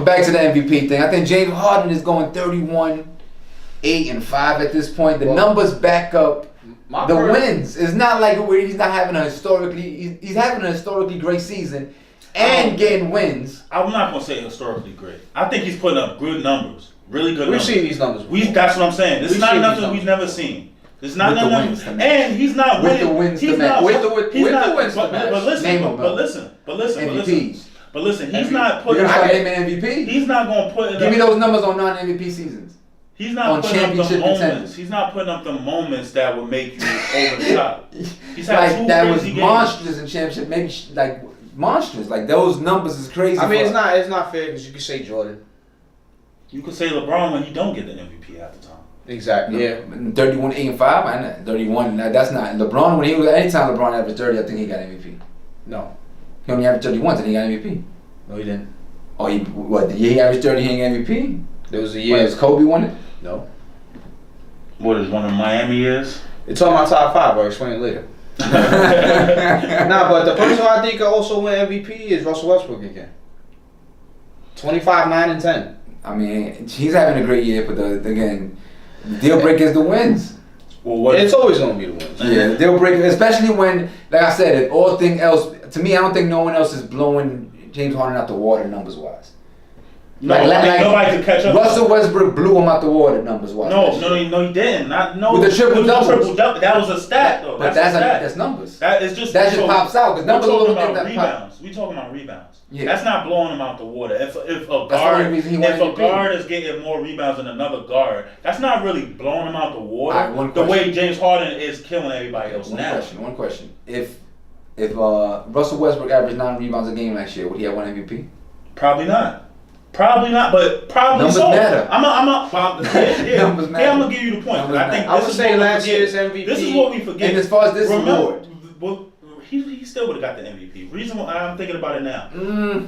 back to the MVP thing. I think James Harden is going 31, 8, and 5 at this point. The numbers back up the wins. It's not like where he's not having a historically. He's having a historically great season and getting wins. I'm not gonna say historically great. I think he's putting up good numbers, really good. We've seen these numbers. That's what I'm saying. This is not nothing we've never seen. It's not nothing. And he's not winning. With the wins, he's not with the wins. But listen. He's not putting. You're gonna name an MVP. He's not gonna put. Give me those numbers on non-MVP seasons. He's not putting up the moments. He's not putting up the moments that would make you over the top. He's had like that was monstrous in championship. Maybe like monstrous. Like those numbers is crazy. I mean, it's not fair because you could say Jordan. You could say LeBron when he don't get the MVP at the time. Exactly. Yeah. 31, 8, and 5. I know 31. That's not LeBron. When he was anytime LeBron averaged 30, I think he got MVP. No. He only averaged 31, and he got MVP. No, he didn't. Oh, the year he averaged 30, he didn't get MVP? There was a year. Has Kobe won it? No. What is one of Miami years? It's on my top 5. I'll explain it later. Nah, but the person I think can also win MVP is Russell Westbrook again. 25, 9, and 10. I mean, he's having a great year, but again, the deal breaker is the wins. Well, it's always going to be the wins. Yeah, the deal breaker, especially when, like I said, if all thing else, to me, I don't think no one else is blowing James Harden out the water numbers wise. No, nobody could catch up. Russell Westbrook blew him out the water numbers wise. No, he didn't. With the triple doubles. That was a stat though. But that's numbers. That just pops out because numbers are little about rebounds. We talking about rebounds. Yeah. That's not blowing him out the water. If a guard is getting more rebounds than another guard, that's not really blowing him out the water. The way James Harden is killing everybody else now. One question. If Russell Westbrook averaged 9 rebounds a game last year, would he have won MVP? Probably not, but probably numbers so. Matter. Numbers matter. I'm gonna give you the point. I would say last year's MVP. This is what we forget. And as far as this award, he still would have got the MVP. Reason why I'm thinking about it now.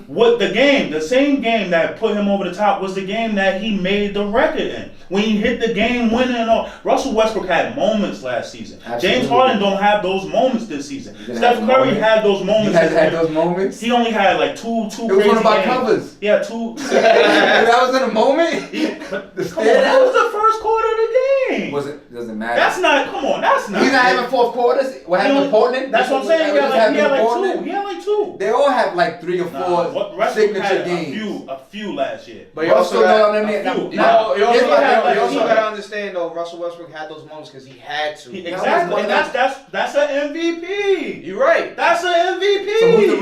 What the same game that put him over the top was the game that he made the record in. When he hit the game winner and all. Russell Westbrook had moments last season. Absolutely. James Harden don't have those moments this season. Steph Curry had those moments. He had those moments. He only had like two it was one of our covers. Yeah, 2. That was in a moment. But come on, that was the first quarter of the game. Was it? Doesn't matter. That's not. Come on, that's not. He's not having fourth quarters. What happened in Portland? That's what I'm saying. He had like 2. They all have like 3 or 4 signature games. A few last year. But you also got to understand though. Russell Westbrook had those moments because he had to. Exactly. And that's an MVP. You're right. That's an MVP.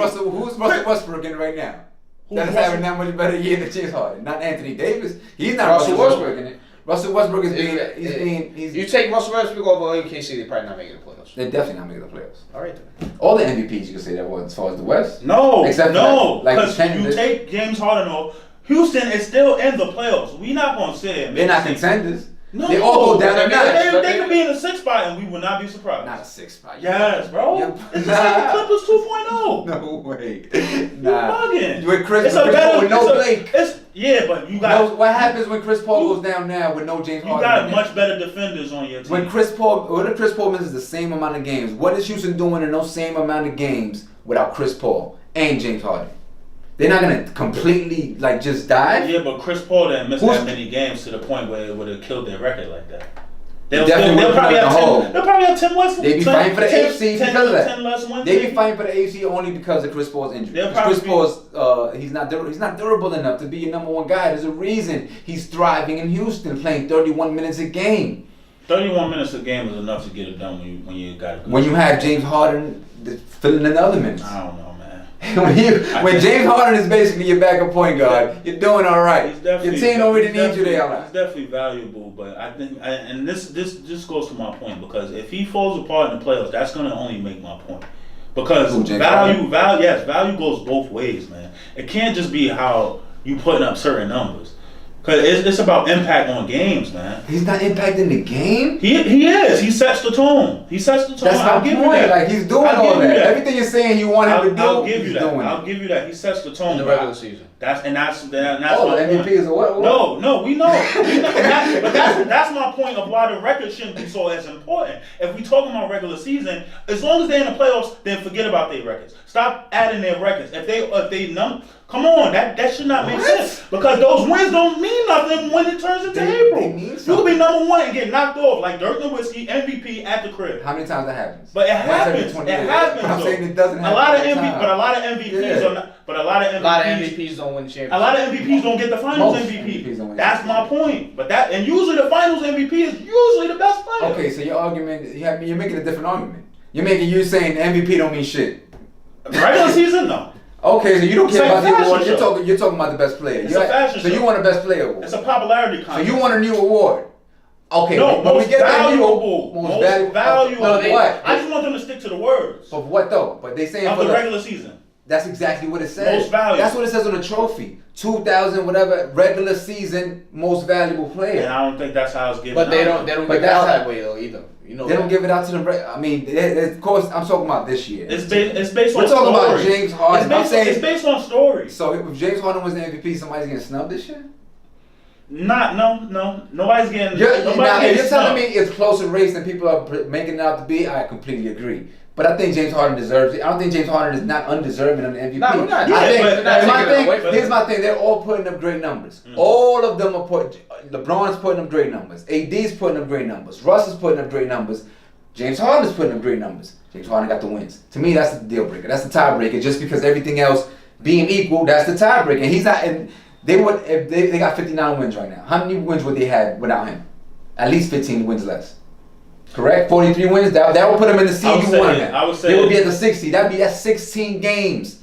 So who's Russell Westbrook in right now? That is having that much better year than James Harden. Not Anthony Davis. He's not Russell Westbrook in it. Russell Westbrook is you take Russell Westbrook over OKC, they're probably not making the playoffs. They're definitely not making the playoffs. All right then. All the MVPs you can say that was as far as the West. Because you take James Harden off, Houston is still in the playoffs. We're not gonna say they're not contenders. No, they all go down the notch. They could be in the 6th spot and we would not be surprised. Not a 6th spot. Yes, bro. It's just like the Clippers 2.0. No way. Nah. You're bugging. With Chris Paul, with no Blake. But you got. What happens when Chris Paul goes down now with no James Harden? You got much better defenders on your team. When Chris Paul misses the same amount of games, what is Houston doing in those same amount of games without Chris Paul and James Harden? They're not gonna completely just dive. Yeah, but Chris Paul didn't miss that many games to the point where it would have killed their record like that. They'll probably have 10 less. They be fighting for the AFC because of that. 10 less wins. They be fighting for the AFC only because of Chris Paul's injury. Chris Paul's he's not durable enough to be your number 1 guy. There's a reason he's thriving in Houston, playing 31 minutes a game. 31 minutes a game is enough to get it done when you got it. When you have James Harden filling in the other minutes. I don't know. when James Harden is basically your backup point guard, you're doing all right. Your team don't really need you there. He's definitely valuable, but I think, and this goes to my point because if he falls apart in the playoffs, that's going to only make my point. Because value goes both ways, man. It can't just be how you putting up certain numbers. Cause it's about impact on games, man. He's not impacting the game. He is. He sets the tone. That's my point. Like he's doing all that. Everything you're saying you want him to do. I'll give you that. I'll give you that. He sets the tone in the regular season. That's the MVP is a what? No, we know. But that's my point of why the record shouldn't be so as important. If we talking about regular season, as long as they're in the playoffs, then forget about their records. Stop adding their records. If they Come on, that should not make sense because those wins don't mean nothing when it turns into April. They mean You something. could be number one and get knocked off like Dirk Nowitzki, MVP at the crib. How many times that happens? But it Once every happens. 20 It years. happens. But I'm though. saying it doesn't happen. A lot of all the MVP, time. but a lot of MVPs Yeah. are not. But a lot of A lot of MVPs. MVPs don't win the championship. A lot of MVPs don't get the finals Most MVPs don't MVP. win That's the my point. But that and usually the finals MVP is usually the best player. Okay, so your argument, you're making a different argument. You're saying the MVP don't mean shit. Regular season, no. Okay, so you don't It's care like about the fashion award. show. You're talking about the best player. It's a fashion so show. you want a best player award. It's a popularity So contest. you want a new award. Okay, No, but we most get that new valuable. Most valuable. No, they- what? I just want them to stick to the words But what though? But they saying of for the the regular season. That's exactly what it says. Most valuable. That's what it says on the trophy. 2,000 whatever regular season most valuable And player. I don't think that's how it's given But they out. don't But give it that's out how- that way though either. You know They don't that. give it out to the. I mean, of course, I'm talking about this year. It's based on We're talking about stories. James Harden. I'm saying. It's based on stories. So if James Harden was the MVP, somebody's getting snubbed this year. No. Nobody's getting. Now, nobody's if getting you're telling snubbed. me it's closer race than people are making it out to be, I completely agree. But I think James Harden deserves it. I don't think James Harden is not undeserving of the MVP. Nah, we're not- yeah, I think, but not and my taking it thing, away from here's him. my thing. They're all putting up great numbers. All of them are LeBron's putting up great numbers. AD's putting up great numbers. Russ is putting up great numbers. James Harden is putting up great numbers. James Harden got the wins. To me, that's the deal breaker. That's the tiebreaker. Just because everything else being equal, that's the tiebreaker. And he's not. And they would if they got 59 wins right now. How many wins would they have without him? At least 15 wins less. Correct? 43 wins. That would put them in the I seed would you say want it. them I at. would say They would be it. at the 60. That's 16 games.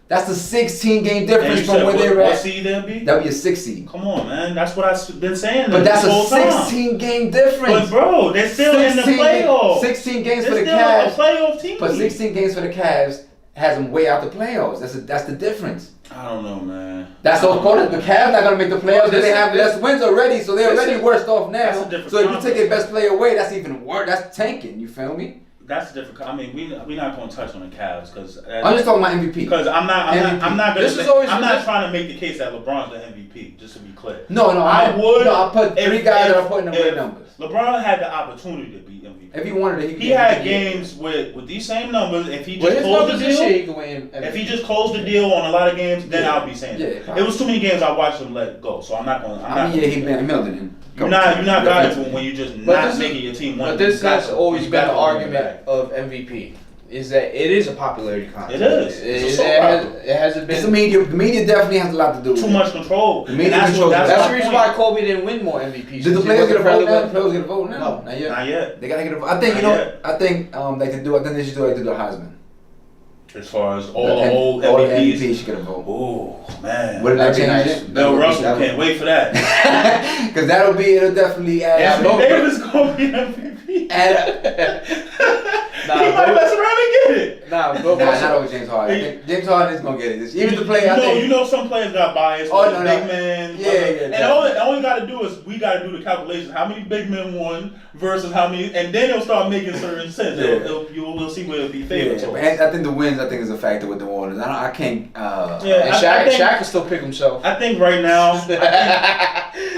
That's the 16 game And difference you from said where they were what at. seed they'll be? That would be a 6 seed. Come on, man. That's what I've been saying. But that's this a whole time. 16 game difference. But bro, they're still in the 16 playoffs. 16 games for They're the still Cavs. a playoff team. But 16 games for the Cavs has them way out the playoffs. That's the difference. I don't know, man. That's the point. The Cavs not gonna make the playoffs. This They is- have less wins already, so they're this already is- worse off that's now. a different So if you take conference. their best player away, that's even worse. That's tanking. You feel me? That's different. I mean, we're not going to touch on the Cavs because I'm just talking about MVP. because I'm not going This to. is always I'm the not dis- trying to make the case that LeBron's the MVP. Just to be clear. No, I would. No, I put if- three guys that if- are putting up if great numbers. LeBron had the opportunity to be MVP. If he wanted it, He had games with these same numbers. If he With just his closed numbers the this year, deal, he can win. if he just closed the deal on a lot of games, then Yeah. I'll be saying it. Yeah. It was too many games I watched him let go, so I'm not going. I mean, yeah, he been Milton him. You're not valuable when you just But not this is- making your team win. But this You got has to- always you been got the to win argument back. of MVP. Is that it is a popularity contest. It is. It's a soap It opera. hasn't It's been. the media. The media definitely has a lot to do with Too it. much control. The media And that's controls what, it. That's my the reason point. why Kobe didn't win more MVPs. Did the He players get a wasn't vote now? relevant. The players get a vote now? No. Not yet. Not yet. They gotta get a vote. I think Not you know. yet. I think they could do. I think they should do like they do a Heisman. As far as all the old all the MVPs. MVPs should get a vote. Oh man. Wouldn't that That'd be change nice. it? Bill Russell That would- can't wait for that. Because it'll definitely add. Anthony Davis gonna be MVP. Nah, He might Bill- mess around and get it. Nah, Bill Nah, Russell. not over James Harden. I think James Harden is gonna get it. Even the player, I think. You know, some players got bias. Oh, with no, the no. big men. Yeah, and yeah, all we got to do is we got to do the calculations. How many big men won versus how many, and then it'll start making certain sense. Yeah. We'll see where it'll be favored. Yeah, but I think the wins. I think is a factor with the Warriors. I can't. Yeah. And Shaq can still pick himself. I think right now.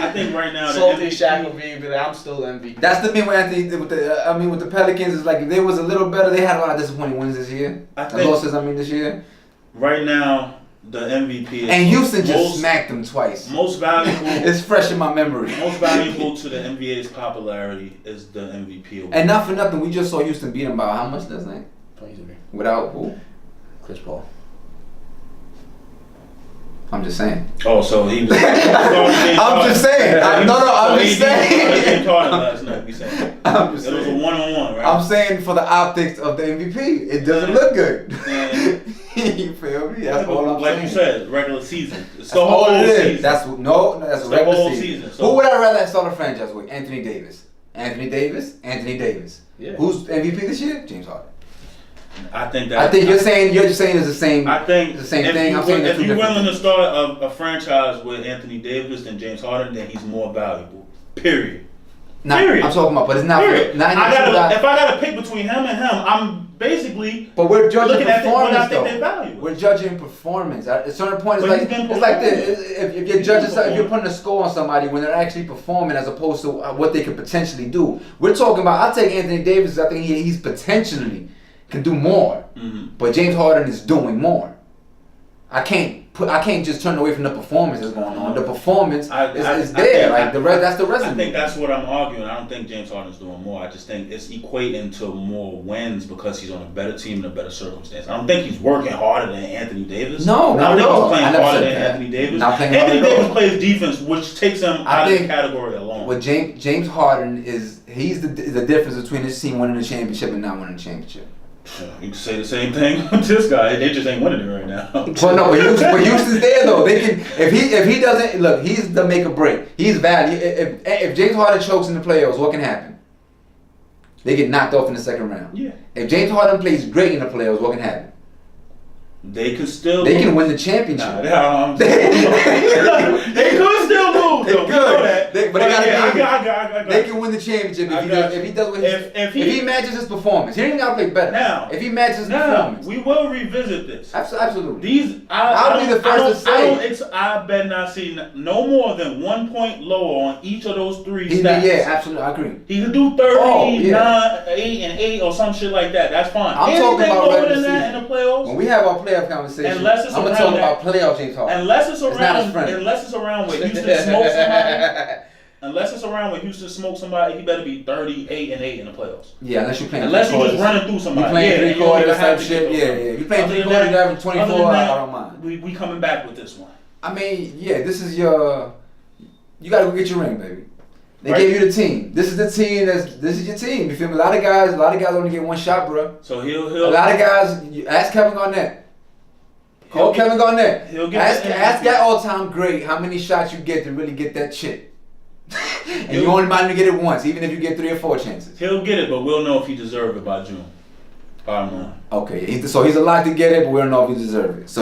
I think right now. Salty the Shaq MVP, will be, but I'm still MVP. That's the thing with Anthony. With the Pelicans is like if they was a little better. They had a lot of disappointing wins this year. I think Losses. This year. right now the MVP is And Houston just most, smacked them twice. most valuable. It's fresh in my memory. Most valuable to the NBA's popularity is the MVP award. And not for nothing, we just saw Houston beat them by how much last night? 23. Without who? Chris Paul. I'm just saying. Oh, so he was. I'm just saying. I'm just saying. James Harden last night. We saying I'm just it was a saying. 1-on-1, right? I'm saying for the optics of the MVP, it doesn't look good. You feel me? That's all I'm like saying. you said, regular season. It's That's the all whole it is. season. That's It's a the regular whole season. season, so- Who would I rather start a franchise with? Anthony Davis. Anthony Davis. Yeah. Who's MVP this year? James Harden. I think that. I think you're just saying it's the same. I think the same if thing. I'm saying they're if two you're different willing to things. start a franchise with Anthony Davis than James Harden, then he's more valuable. Period. Period. I'm talking about, but it's not. Period. Not if I gotta pick between him and him, I'm basically But we're judging looking at what I performance, think they're though. valuable. We're judging performance. At a certain point, it's But like he's been it's like performing. this. If you're judging, if you're putting a score on somebody when they're actually performing, as opposed to what they could potentially do. We're talking about. I'll take Anthony Davis. I think he's potentially can do more, Mm-hmm. but James Harden is doing more. I can't I can't just turn away from the performance that's going on. The performance is there. That's the resume. I think that's what I'm arguing. I don't think James Harden's doing more. I just think it's equating to more wins because he's on a better team in a better circumstance. I don't think he's working harder than Anthony Davis. No, I don't think he's playing harder than that. Anthony Davis. Anthony Davis plays defense, which takes him out of the category alone. What James Harden he's the difference between this team winning the championship and not winning the championship. You can say the same thing with this guy. They just ain't winning it right now. Well, no, but Houston's there though. They can if he doesn't look, he's the make or break. He's value. If James Harden chokes in the playoffs, what can happen? They get knocked off in the second round. Yeah. If James Harden plays great in the playoffs, what can happen? They could still. They can win the championship. Nah, they could still lose. They though. could. We know that. But they gotta be. I They can win the championship if he does what if he matches his performance. He didn't gotta play better. Now, if he matches his performance, we will revisit this. Absolutely. I'll be the first to say. I bet not see no more than 1 point lower on each of those three stats. Yeah, absolutely, I agree. He could do 39, 8 and 8 or some shit like that. That's fine. I'm talking about lower regular than that season. in the playoffs. When we have our playoff conversation, Unless it's I'm gonna around talk about playoff James Harden. Unless it's not around where Houston smokes somebody. Unless it's around where Houston smokes somebody, he better be 38 and 8 in the playoffs. Yeah, unless you're playing. Unless you're just running through somebody. You playing 3 quarters type shit. Yeah. You playing Other 3 than quarters, that- average 24. I don't mind. We coming back with this one. I mean, yeah, this is your. You gotta go get your ring, baby. They Right. gave you the team. This is the team. This is your team. You feel me? A lot of guys only get one shot, bro. So A he'll lot of guys. Ask Kevin Garnett. Call Kevin Garnett. He'll get Ask that all-time great how many shots you get to really get that chip. And you only mind to get it once, even if you get 3 or 4 chances. He'll get it, but we'll know if he deserves it by June. Bottom line. Okay, so he's allowed to get it, but we don't know if he deserves it. So